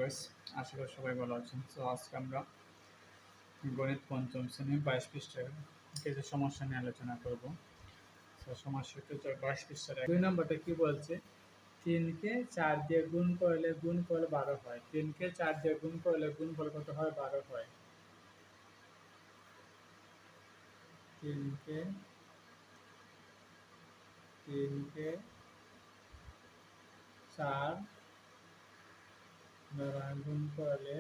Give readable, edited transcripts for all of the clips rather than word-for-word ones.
Viewers, আশা করি সবাই ভালো আছেন। তো আজকে আমরা গণিত পঞ্চম শ্রেণী 22 পৃষ্ঠার কিছু সমস্যা নিয়ে আলোচনা করব। তো সমস্যাটা 22 পৃষ্ঠার 2 নম্বরটা কি বলছে? 3 কে 4 দিয়ে গুণ করলে গুণফল 12 হয়। 3 কে 4 দিয়ে গুণ করলে গুণফল কত হয়? 12 হয়। 3 কে 4 দ্বারা গুণ করলে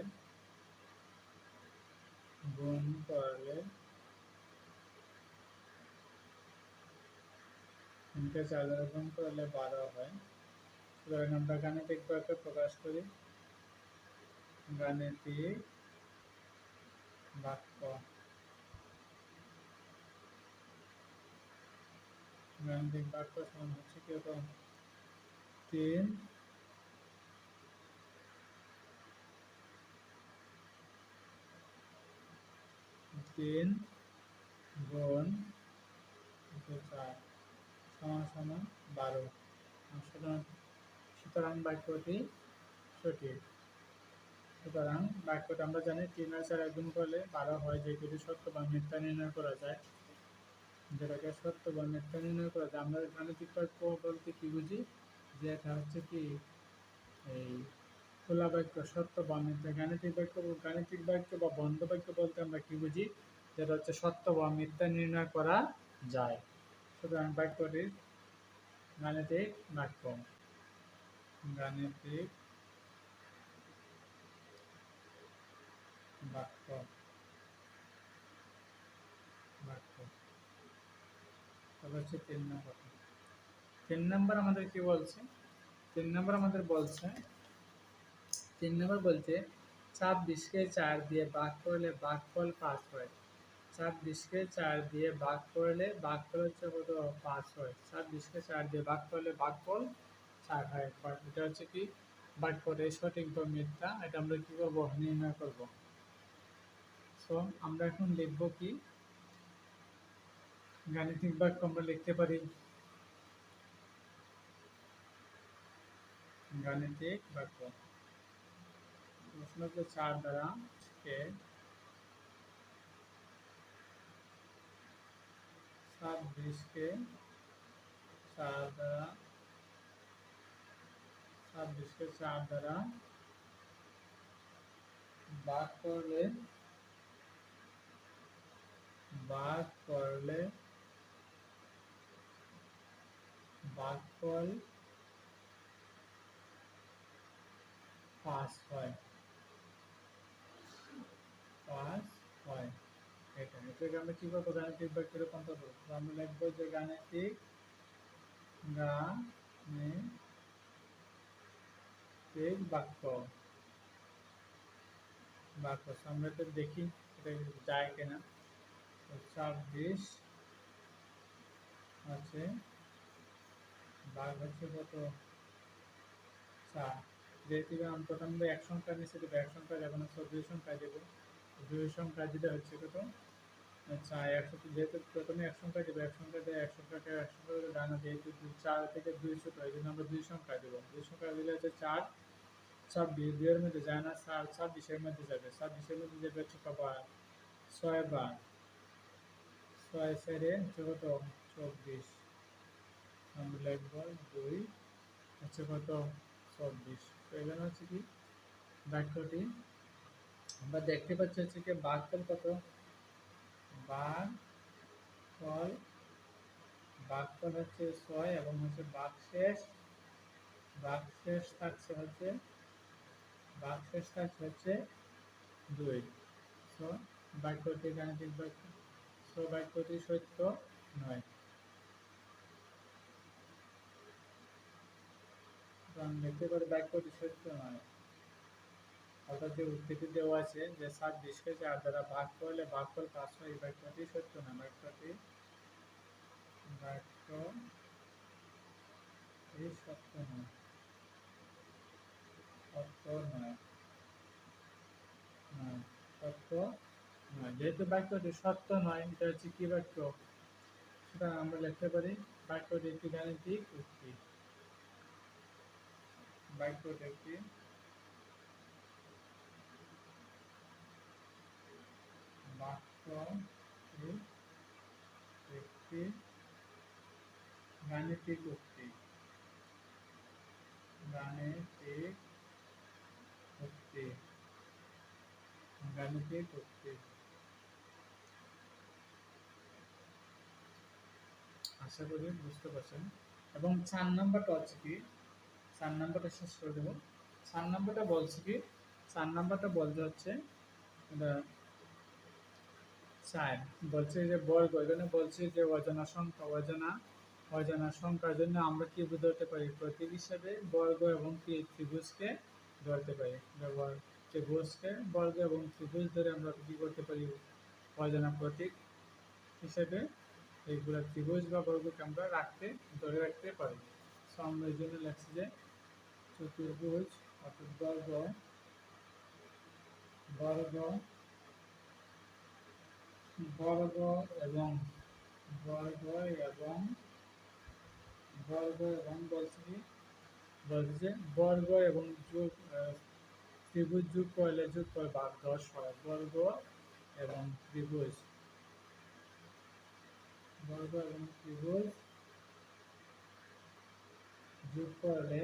3 কে 4 দ্বারা গুণ করলে 12 হয়। সুতরাং আমরা গাণিতিক বাক্যে প্রকাশ করি। গাণিতিক বাক্য সমান হচ্ছে কিরকম? 3 গুণ 4 সমান 12। সুতরাং বাক্যটি সঠিক। সুতরাং বাক্যটা আমরা জানি 3 আর 4 গুণ করলে 12 হয়, যেটি সত্য বা মিথ্যা নির্ণয় করা যায়। যেটাকে সত্য বা মিথ্যা নির্ণয় করা যায়। আমরা গাণিতিক বাক্য বলতে কি বুঝি? যে এটা হচ্ছে কি এই খোলা বাক্য, সত্য বা মিথ্যা। গাণিতিক বাক্য বা বন্ধ বাক্য বলতে আমরা কি বুঝি? যেটা হচ্ছে সত্য বা মিথ্যা নির্ণয় করা যায়। সুতরাং বাক্যটির গাণিতিক বাক্য। গাণিতিক বাক্য তবে হচ্ছে 3 নম্বর। 3 নম্বর আমাদের কি বলছে? 3 নম্বর বলছে 26 কে 4 দিয়ে ভাগ করলে ভাগফল 5 হয়। 26 কে 4 দিয়ে ভাগ করলে ভাগফল হচ্ছে কত? 5 হয়। 26 কে 4 দিয়ে ভাগ করলে ভাগফল 4 হয়। এটা হচ্ছে কি বাক্যটি সঠিক বা মিথ্যা, এটা আমরা কি করব? নির্ণয় করব। সো আমরা এখন লিখব কি? গাণিতিক বাক্য আমরা লিখতে পারি গাণিতিক বাক্য। প্রশ্ন হচ্ছে 4 দ্বারা কে 26 কে 4 দ্বারা 26 কে 4 দ্বারা ভাগ করলে ভাগফল 5 হয়। 5 হয়। এটাকে আমরা কি করবো? গাণিতিক বাক্যে রূপান্তর করবো। আমরা লিখবো যে গাণিতিক বাক্য। আমরা এটা দেখি এটা যায় কিনা। 26 আছে ভাগ হচ্ছে কত? 4। যেহেতু প্রথম এক সংখ্যা নিচে দেবো, এক সংখ্যা যাবে না, 2 সংখ্যা দেবো। 2 সংখ্যা দিলে হচ্ছে কত? 4। 100 যেহেতু প্রথমে এক সংখ্যা দেবো, এক সংখ্যা দিয়ে এক সংখ্যাকে ডানা, যেহেতু 4 থেকে 2 ছোট, এই জন্য আমরা 2 সংখ্যা দেবো। 2 সংখ্যা দিলে হচ্ছে 4 26। 2 এর মধ্যে যায় না, 4 26 এর মধ্যে যাবে। 26 এর মধ্যে যাবে হচ্ছে কবার? 6 বার। 6 4 হচ্ছে কত? 24। আমরা লিখবো 2 হচ্ছে কত? 24। তো এখানে হচ্ছে কি বাক্যটি আমরা দেখতে পাচ্ছি হচ্ছে কি ভাগফল কত? ভাগফল হচ্ছে 6 এবং হচ্ছে ভাগশেষ থাকছে হচ্ছে 2। সো বাক্যটি গাণিতিক বাক্য। সো বাক্যটি সত্য নয়। আমি দেখতে পারি বাক্যটি সত্য নয়। অর্থাৎ যে উদ্ধৃতি দেওয়া আছে যে 26 কে 4 দ্বারা ভাগ করলে ভাগফল 5 হয়, এই বাক্যটি সত্য নয়। বাক্যটি সত্য নয়। সত্য নয়। যেহেতু বাক্যটি সত্য নয়, এটা হচ্ছে কি বাক্য? সুতরাং আমরা লিখতে পারি বাক্যটি একটি গাণিতিক উক্তি। বাক্যটি একটি একটি গাণিতিক উক্তি। গাণিতিক উক্তি, গাণিতিক উক্তি। আশা করি বুঝতে পারছেন। এবং 4 নাম্বারটা হচ্ছে কি, 4 নাম্বারটা শেষ করে দেব। 4 নাম্বারটা বলছে কি, 4 নাম্বারটা বলতে হচ্ছে এটা 4 বলছে যে বর্গ, এখানে বলছে যে অজানা সংখ্যা, অজানা সংখ্যার জন্য আমরা কি ধরতে পারি, প্রতীক হিসেবে বর্গ এবং কি ত্রিভুজকে ধরতে পারি। ব্যবহার ত্রিভুজকে, বর্গ এবং ত্রিভুজ ধরে আমরা কি করতে পারি, অজানা প্রতীক হিসেবে এইগুলা ত্রিভুজ বা বর্গকে আমরা ধরে রাখতে পারি। সো আমরা এই জন্য লিখছি যে চতুর্ভুজ অর্থাৎ বর্গ, বর্গ বর্গ এবং বর্গ এবং বর্গ এবং বলছি কি, বলছি যে বর্গ এবং যোগ ত্রিভুজ যোগ করলে যোগ করে ভাগ 10 হয়। বর্গ এবং ত্রিভুজ, বর্গ এবং ত্রিভুজ যোগ করলে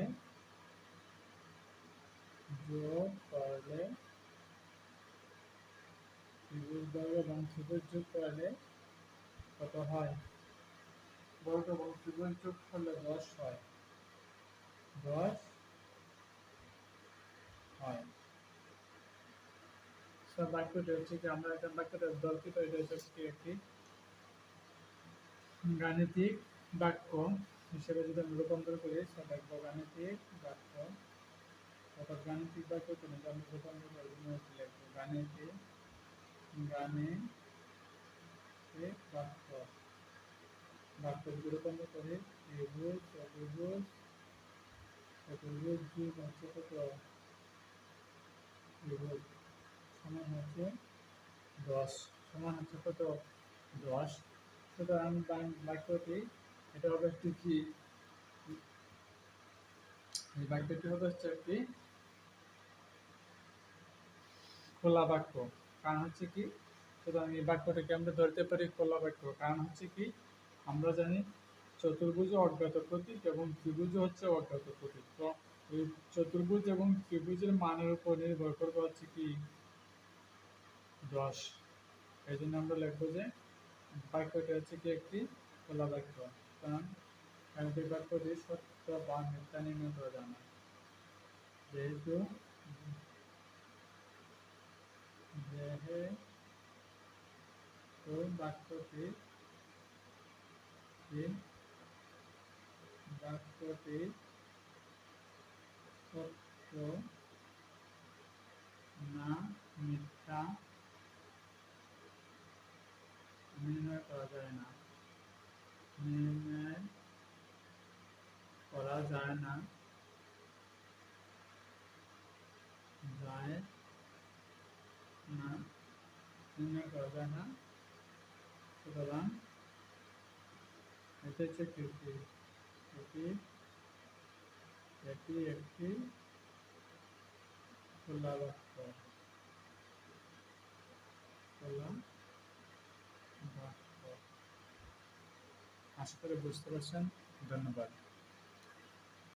ত্রিভুজ বর্গ এবং ত্রিভুজ যোগ করলে কত হয়, বর্গ এবং ত্রিভুজ যোগ করলে 10 হয়, 10 হয়। সব বাক্যটা হচ্ছে কি, আমরা এটা বাক্যটা দলকিত, এটা হচ্ছে কি একটি গাণিতিক বাক্য হিসেবে যদি আমরা রূপান্তর করি, সেটা লিখবো গাণিতিক বাক্য। অর্থাৎ গাণিতিক বাক্য কোনো আমরা রূপান্তর করে লিখবো গাণিতিক বাক্য। বাক্য যদি রূপান্তর করি, ত্রিভুজ চতুর্ভুজ, চতুর্ভুজ যোগ হচ্ছে কত, ত্রিভুজ সমান হচ্ছে 10, সমান হচ্ছে কত, 10। সুতরাং বাক্যটি এটা হবে একটি কি, এই বাক্যটি হবে হচ্ছে একটি খোলা বাক্য। কারণ হচ্ছে কি, সুতরাং এই বাক্যটাকে আমরা ধরতে পারি খোলা বাক্য। কারণ হচ্ছে কি, আমরা জানি চতুর্ভুজ অজ্ঞাত প্রতীক এবং ত্রিভুজ হচ্ছে অজ্ঞাত প্রতীক। তো এই চতুর্ভুজ এবং ত্রিভুজের মানের উপর নির্ভর করবে হচ্ছে কি 10। এই জন্য আমরা লিখবো যে বাক্যটি হচ্ছে কি একটি খোলা বাক্য। কারণ গাণিতিক বাক্যটি সত্য বা মিথ্যা নির্ণয় করা যায় না। যেহেতু বাক্যটি সত্য না মিথ্যা নির্ণয় করা যায় না, নির্ণয় করা যায় না, নির্ণয় করা যায় না। সুতরাং এটা হচ্ছে এটি একটি খোলা বাক্য, খোলা বাক্য। আশা করি বুঝতে পারছেন। ধন্যবাদ।